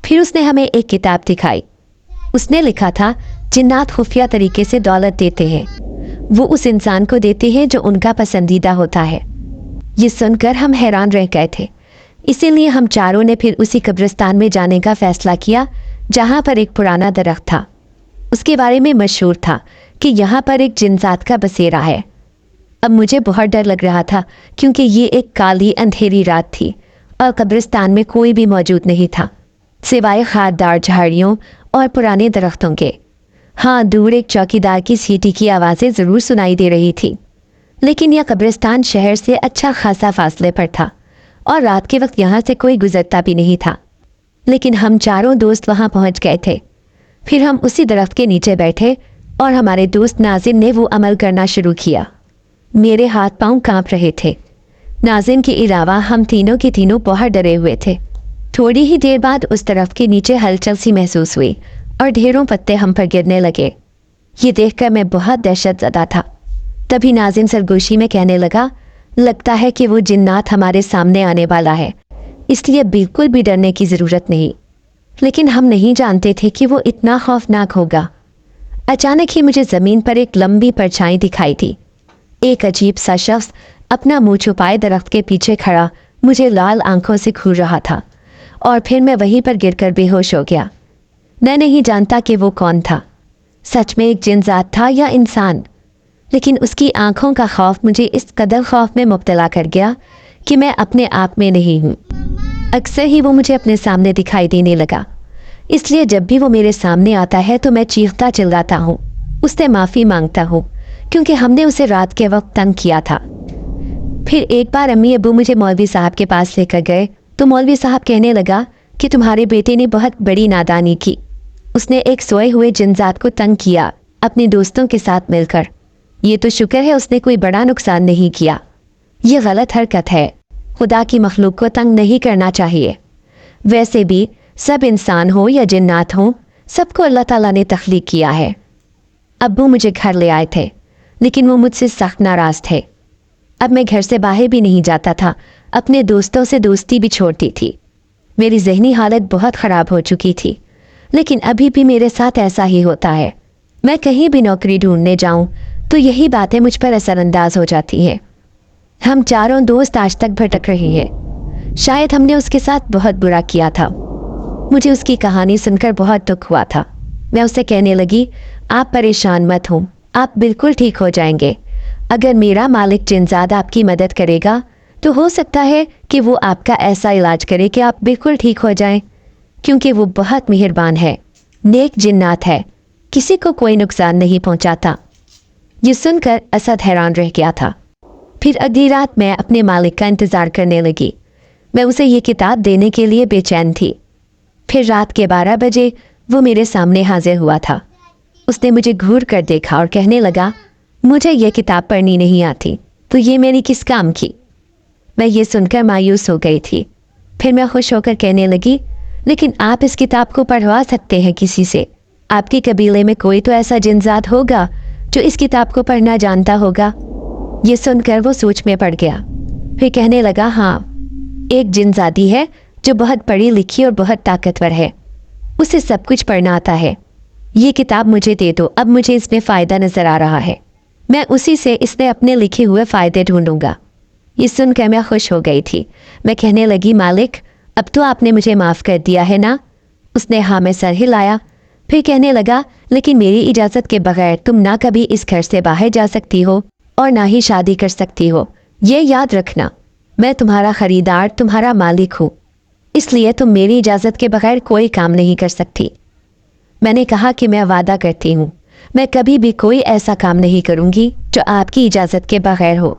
फिर उसने हमें एक किताब दिखाई। उसने लिखा था, जिन्नात खुफिया तरीके से दौलत देते हैं, वो उस इंसान को देते हैं जो उनका पसंदीदा होता है। ये सुनकर हम हैरान रह गए थे। इसीलिए हम चारों ने फिर उसी कब्रिस्तान में जाने का फैसला किया जहाँ पर एक पुराना दरख्त था। उसके बारे में मशहूर था कि यहाँ पर एक जिन्नात का बसेरा है। अब मुझे बहुत डर लग रहा था क्योंकि ये एक काली अंधेरी रात थी और कब्रिस्तान में कोई भी मौजूद नहीं था सिवाय खारदार झाड़ियों और पुराने दरख्तों के। हाँ, दूर एक चौकीदार की सीटी की आवाज़ें ज़रूर सुनाई दे रही थी, लेकिन यह कब्रिस्तान शहर से अच्छा खासा फासले पर था और रात के वक्त यहाँ से कोई गुजरता भी नहीं था। लेकिन हम चारों दोस्त वहाँ पहुँच गए थे। फिर हम उसी दरख्त के नीचे बैठे और हमारे दोस्त नाजिम ने वो अमल करना शुरू किया। मेरे हाथ पांव कांप रहे थे। नाजिम के अलावा हम तीनों के तीनों बहुत डरे हुए थे। थोड़ी ही देर बाद उस तरफ के नीचे हलचल सी महसूस हुई और ढेरों पत्ते हम पर गिरने लगे। ये देखकर मैं बहुत दहशतज़दा था। तभी नाजिम सरगोशी में कहने लगा, लगता है कि वो जिन्नात हमारे सामने आने वाला है, इसलिए बिल्कुल भी डरने की ज़रूरत नहीं। लेकिन हम नहीं जानते थे कि वो इतना खौफनाक होगा। अचानक ही मुझे ज़मीन पर एक लंबी परछाई दिखाई दी। एक अजीब सा शख्स अपना मुंह छुपाए दरख्त के पीछे खड़ा मुझे लाल आंखों से घूर रहा था और फिर मैं वहीं पर गिरकर बेहोश हो गया। मैं नहीं जानता कि वो कौन था, सच में एक जिन्नात था या इंसान, लेकिन उसकी आंखों का खौफ मुझे इस कदर खौफ में मुब्तला कर गया कि मैं अपने आप में नहीं हूँ। अक्सर ही वो मुझे अपने सामने दिखाई देने लगा, इसलिए जब भी वो मेरे सामने आता है तो मैं चीखता चिल्लाता हूँ, उससे माफ़ी मांगता हूँ क्योंकि हमने उसे रात के वक्त तंग किया था। फिर एक बार अम्मी अब्बू मुझे मौलवी साहब के पास लेकर गए तो मौलवी साहब कहने लगा कि तुम्हारे बेटे ने बहुत बड़ी नादानी की। उसने एक सोए हुए जिन्नात को तंग किया अपने दोस्तों के साथ मिलकर। ये तो शुक्र है उसने कोई बड़ा नुकसान नहीं किया। ये गलत हरकत है। खुदा की मखलूक को तंग नहीं करना चाहिए। वैसे भी सब इंसान हो या जिन्नात हो, सबको अल्लाह ताला ने तख्लीक किया है। अब्बू मुझे घर ले आए थे, लेकिन वो मुझसे सख्त नाराज़ थे। अब मैं घर से बाहर भी नहीं जाता था, अपने दोस्तों से दोस्ती भी छोड़ती थी। मेरी जहनी हालत बहुत ख़राब हो चुकी थी, लेकिन अभी भी मेरे साथ ऐसा ही होता है। मैं कहीं भी नौकरी ढूंढने जाऊं तो यही बातें मुझ पर असरअंदाज हो जाती हैं। हम चारों दोस्त आज तक भटक रहे हैं। शायद हमने उसके साथ बहुत बुरा किया था। मुझे उसकी कहानी सुनकर बहुत दुख हुआ था। मैं उसे कहने लगी, आप परेशान मत हो, आप बिल्कुल ठीक हो जाएंगे। अगर मेरा मालिक जिनजाद आपकी मदद करेगा तो हो सकता है कि वो आपका ऐसा इलाज करे कि आप बिल्कुल ठीक हो जाएं, क्योंकि वो बहुत मेहरबान है, नेक जिन्नात है, किसी को कोई नुकसान नहीं पहुंचाता। ये सुनकर असद हैरान रह गया था। फिर अगली रात मैं अपने मालिक का इंतज़ार करने लगी। मैं उसे ये किताब देने के लिए बेचैन थी। फिर रात के 12 बजे वो मेरे सामने हाजिर हुआ था। उसने मुझे घूर कर देखा और कहने लगा, मुझे यह किताब पढ़नी नहीं आती, तो ये मेरी किस काम की। मैं ये सुनकर मायूस हो गई थी। फिर मैं खुश होकर कहने लगी, लेकिन आप इस किताब को पढ़वा सकते हैं किसी से। आपके कबीले में कोई तो ऐसा जिनजात होगा जो इस किताब को पढ़ना जानता होगा। ये सुनकर वो सोच में पड़ गया। फिर कहने लगा, हाँ, एक जिनजादी है जो बहुत पढ़ी लिखी और बहुत ताकतवर है। उसे सब कुछ पढ़ना आता है। ये किताब मुझे दे दो, अब मुझे इसमें फ़ायदा नज़र आ रहा है। मैं उसी से इसने अपने लिखे हुए फ़ायदे ढूंढूंगा। ये सुनकर मैं खुश हो गई थी। मैं कहने लगी, मालिक, अब तो आपने मुझे माफ़ कर दिया है ना। उसने हाँ में सर हिलाया। फिर कहने लगा, लेकिन मेरी इजाज़त के बगैर तुम ना कभी इस घर से बाहर जा सकती हो और ना ही शादी कर सकती हो। ये याद रखना, मैं तुम्हारा ख़रीदार, तुम्हारा मालिक हूँ, इसलिए तुम मेरी इजाज़त के बगैर कोई काम नहीं कर सकती। मैंने कहा कि मैं वादा करती हूँ, मैं कभी भी कोई ऐसा काम नहीं करूँगी जो आपकी इजाज़त के बगैर हो,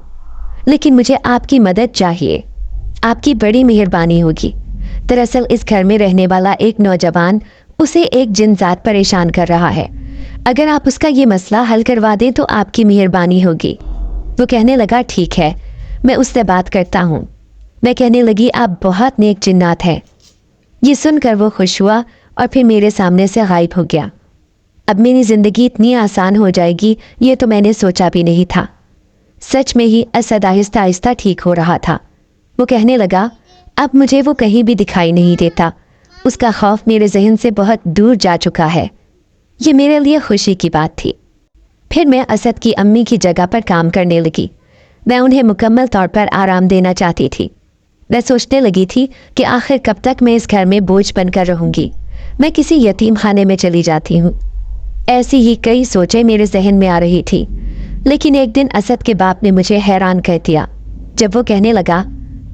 लेकिन मुझे आपकी मदद चाहिए। आपकी बड़ी मेहरबानी होगी। दरअसल इस घर में रहने वाला एक नौजवान, उसे एक जिनजात परेशान कर रहा है। अगर आप उसका ये मसला हल करवा दें तो आपकी मेहरबानी होगी। वो कहने लगा, ठीक है, मैं उससे बात करता हूँ। मैं कहने लगी, आप बहुत नेक जिन्नात हैं। ये सुनकर वो खुश हुआ और फिर मेरे सामने से गायब हो गया। अब मेरी ज़िंदगी इतनी आसान हो जाएगी, ये तो मैंने सोचा भी नहीं था। सच में ही असद आहिस्ता आहिस्ता ठीक हो रहा था। वो कहने लगा, अब मुझे वो कहीं भी दिखाई नहीं देता। उसका खौफ मेरे जहन से बहुत दूर जा चुका है। ये मेरे लिए खुशी की बात थी। फिर मैं असद की अम्मी की जगह पर काम करने लगी। मैं उन्हें मुकम्मल तौर पर आराम देना चाहती थी। मैं सोचने लगी थी कि आखिर कब तक मैं इस घर में बोझ बनकर रहूँगी। मैं किसी यतीम खाने में चली जाती हूँ। ऐसी ही कई सोचें मेरे जहन में आ रही थी। लेकिन एक दिन असद के बाप ने मुझे हैरान कर दिया जब वो कहने लगा,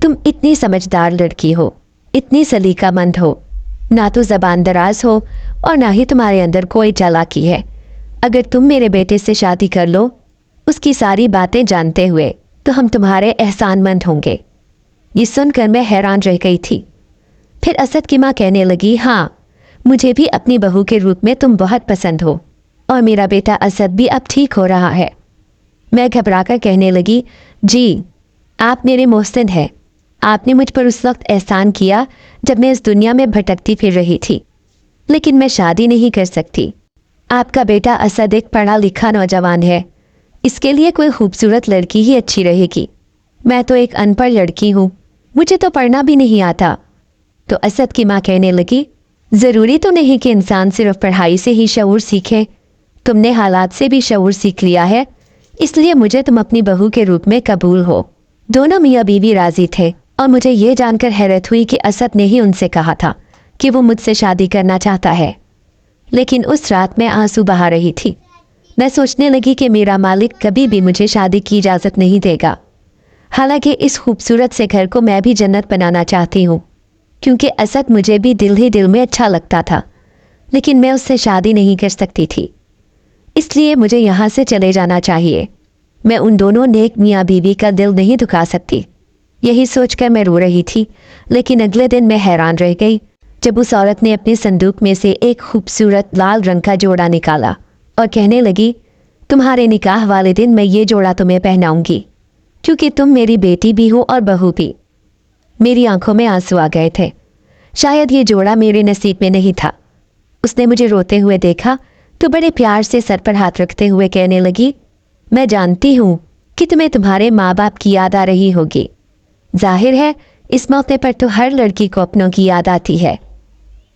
तुम इतनी समझदार लड़की हो, इतनी सलीकामंद हो, ना तो ज़बान दराज हो और ना ही तुम्हारे अंदर कोई चालाकी है। अगर तुम मेरे बेटे से शादी कर लो, उसकी सारी बातें जानते हुए, तो हम तुम्हारे एहसानमंद होंगे। ये सुनकर मैं हैरान रह गई थी। फिर असद की माँ कहने लगी, हाँ, मुझे भी अपनी बहू के रूप में तुम बहुत पसंद हो और मेरा बेटा असद भी अब ठीक हो रहा है। मैं घबराकर कहने लगी, जी, आप मेरे मोहसिन हैं। आपने मुझ पर उस वक्त एहसान किया जब मैं इस दुनिया में भटकती फिर रही थी, लेकिन मैं शादी नहीं कर सकती। आपका बेटा असद एक पढ़ा लिखा नौजवान है, इसके लिए कोई खूबसूरत लड़की ही अच्छी रहेगी। मैं तो एक अनपढ़ लड़की हूँ, मुझे तो पढ़ना भी नहीं आता। तो असद की माँ कहने लगी, ज़रूरी तो नहीं कि इंसान सिर्फ पढ़ाई से ही शऊर सीखे। तुमने हालात से भी शऊर सीख लिया है, इसलिए मुझे तुम अपनी बहू के रूप में कबूल हो। दोनों मियाँ बीवी राजी थे और मुझे ये जानकर हैरत हुई कि असद ने ही उनसे कहा था कि वो मुझसे शादी करना चाहता है। लेकिन उस रात मैं आंसू बहा रही थी। मैं सोचने लगी कि मेरा मालिक कभी भी मुझे शादी की इजाज़त नहीं देगा। हालांकि इस खूबसूरत से घर को मैं भी जन्नत बनाना चाहती हूँ, क्योंकि असद मुझे भी दिल ही दिल में अच्छा लगता था, लेकिन मैं उससे शादी नहीं कर सकती थी। इसलिए मुझे यहाँ से चले जाना चाहिए। मैं उन दोनों नेक मियाँ बीवी का दिल नहीं दुखा सकती। यही सोचकर मैं रो रही थी। लेकिन अगले दिन मैं हैरान रह गई जब उस औरत ने अपने संदूक में से एक खूबसूरत लाल रंग का जोड़ा निकाला और कहने लगी, तुम्हारे निकाह वाले दिन मैं ये जोड़ा तुम्हें पहनाऊंगी, क्योंकि तुम मेरी बेटी भी हो और बहू भी। मेरी आंखों में आंसू आ गए थे। शायद ये जोड़ा मेरे नसीब में नहीं था। उसने मुझे रोते हुए देखा तो बड़े प्यार से सर पर हाथ रखते हुए कहने लगी, मैं जानती हूँ कि तुम्हें तुम्हारे माँ बाप की याद आ रही होगी। जाहिर है इस मौके पर तो हर लड़की को अपनों की याद आती है।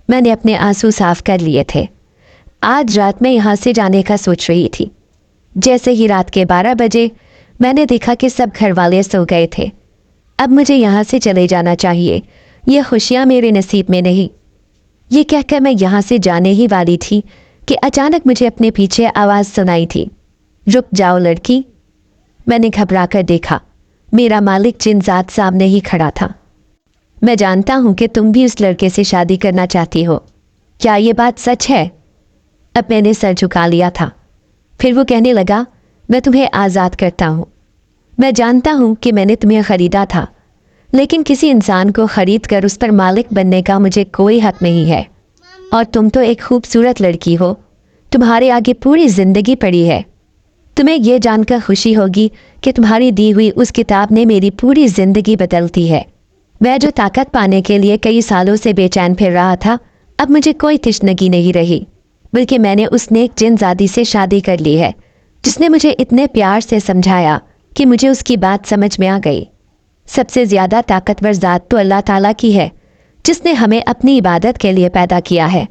मैंने अपने आंसू साफ कर लिए थे। आज रात में यहाँ से जाने का सोच रही थी। जैसे ही रात के 12 बजे मैंने देखा कि सब घर वाले सो गए थे। अब मुझे यहाँ से चले जाना चाहिए, ये खुशियाँ मेरे नसीब में नहीं। ये कहकर मैं यहाँ से जाने ही वाली थी कि अचानक मुझे अपने पीछे आवाज़ सुनाई थी, रुक जाओ लड़की। मैंने घबरा कर देखा, मेरा मालिक जिनजात सामने ही खड़ा था। मैं जानता हूँ कि तुम भी उस लड़के से शादी करना चाहती हो, क्या ये बात सच है? अब मैंने सर झुका लिया था। फिर वो कहने लगा, मैं तुम्हें आज़ाद करता हूँ। मैं जानता हूँ कि मैंने तुम्हें ख़रीदा था, लेकिन किसी इंसान को ख़रीद कर उस पर मालिक बनने का मुझे कोई हक नहीं है। और तुम तो एक खूबसूरत लड़की हो, तुम्हारे आगे पूरी ज़िंदगी पड़ी है। तुम्हें यह जानकर खुशी होगी कि तुम्हारी दी हुई उस किताब ने मेरी पूरी ज़िंदगी बदल दी है। मैं जो ताकत पाने के लिए कई सालों से बेचैन फिर रहा था, अब मुझे कोई तशनगी नहीं रही, बल्कि मैंने उस नेक जिनजादी से शादी कर ली है, जिसने मुझे इतने प्यार से समझाया कि मुझे उसकी बात समझ में आ गई। सबसे ज़्यादा ताकतवर ज़ात तो अल्लाह ताला की है, जिसने हमें अपनी इबादत के लिए पैदा किया है,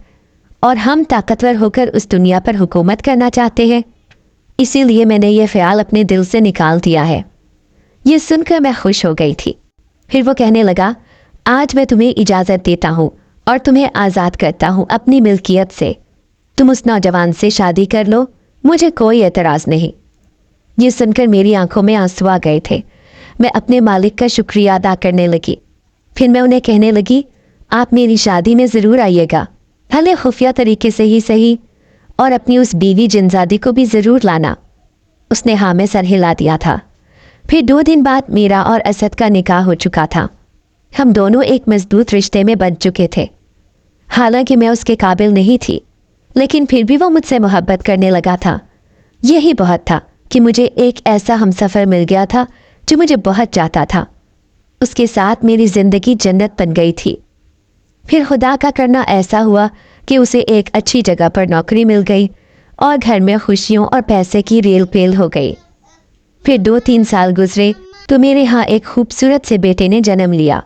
और हम ताकतवर होकर उस दुनिया पर हुकूमत करना चाहते हैं। इसीलिए मैंने ये ख्याल अपने दिल से निकाल दिया है। ये सुनकर मैं खुश हो गई थी। फिर वो कहने लगा, आज मैं तुम्हें इजाज़त देता हूँ और तुम्हें आज़ाद करता हूँ अपनी मिल्कियत से। तुम उस नौजवान से शादी कर लो, मुझे कोई एतराज़ नहीं। ये सुनकर मेरी आंखों में आंसू आ गए थे। मैं अपने मालिक का शुक्रिया अदा करने लगी। फिर मैं उन्हें कहने लगी, आप मेरी शादी में ज़रूर आइएगा, भले खुफिया तरीके से ही सही, और अपनी उस बीवी जिनजादी को भी ज़रूर लाना। उसने हाँ में सर हिला दिया था। फिर 2 दिन बाद मेरा और असद का निकाह हो चुका था। हम दोनों एक मजबूत रिश्ते में बंध चुके थे। हालांकि मैं उसके काबिल नहीं थी, लेकिन फिर भी वो मुझसे मोहब्बत करने लगा था। यही बहुत था कि मुझे एक ऐसा हमसफ़र मिल गया था जो मुझे बहुत चाहता था। उसके साथ मेरी ज़िंदगी जन्नत बन गई थी। फिर खुदा का करना ऐसा हुआ कि उसे एक अच्छी जगह पर नौकरी मिल गई और घर में खुशियों और पैसे की रेल पेल हो गई। फिर 2-3 साल गुजरे तो मेरे यहाँ एक खूबसूरत से बेटे ने जन्म लिया।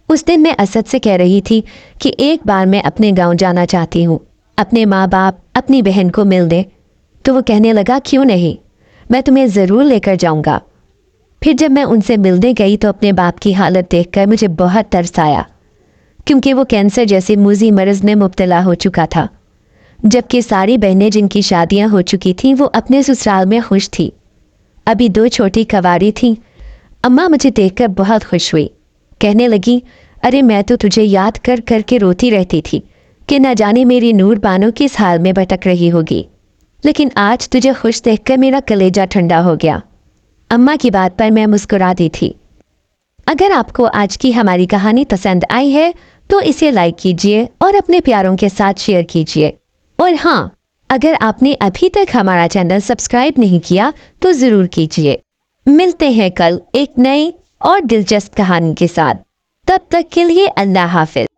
उस दिन मैं असद से कह रही थी कि एक बार मैं अपने गांव जाना चाहती हूँ, अपने माँ बाप, अपनी बहन को मिल दे। तो वो कहने लगा, क्यों नहीं, मैं तुम्हें ज़रूर लेकर जाऊँगा। फिर जब मैं उनसे मिलने गई तो अपने बाप की हालत देखकर मुझे बहुत तरस आया, क्योंकि वो कैंसर जैसे मूजी मर्ज़ में मुब्तला हो चुका था, जबकि सारी बहनें जिनकी शादियां हो चुकी थीं वो अपने ससुराल में खुश थी। अभी 2 छोटी कवारी थीं। अम्मा मुझे देखकर बहुत खुश हुई, कहने लगी, अरे मैं तो तुझे याद कर कर के रोती रहती थी कि न जाने मेरी नूर बानो किस हाल में भटक रही होगी, लेकिन आज तुझे खुश देखकर मेरा कलेजा ठंडा हो गया। अम्मा की बात पर मैं मुस्कुरा दी थी। अगर आपको आज की हमारी कहानी पसंद आई है तो इसे लाइक कीजिए और अपने प्यारों के साथ शेयर कीजिए। और हाँ, अगर आपने अभी तक हमारा चैनल सब्सक्राइब नहीं किया तो ज़रूर कीजिए। मिलते हैं कल एक नई और दिलचस्प कहानी के साथ। तब तक के लिए अल्लाह हाफिज।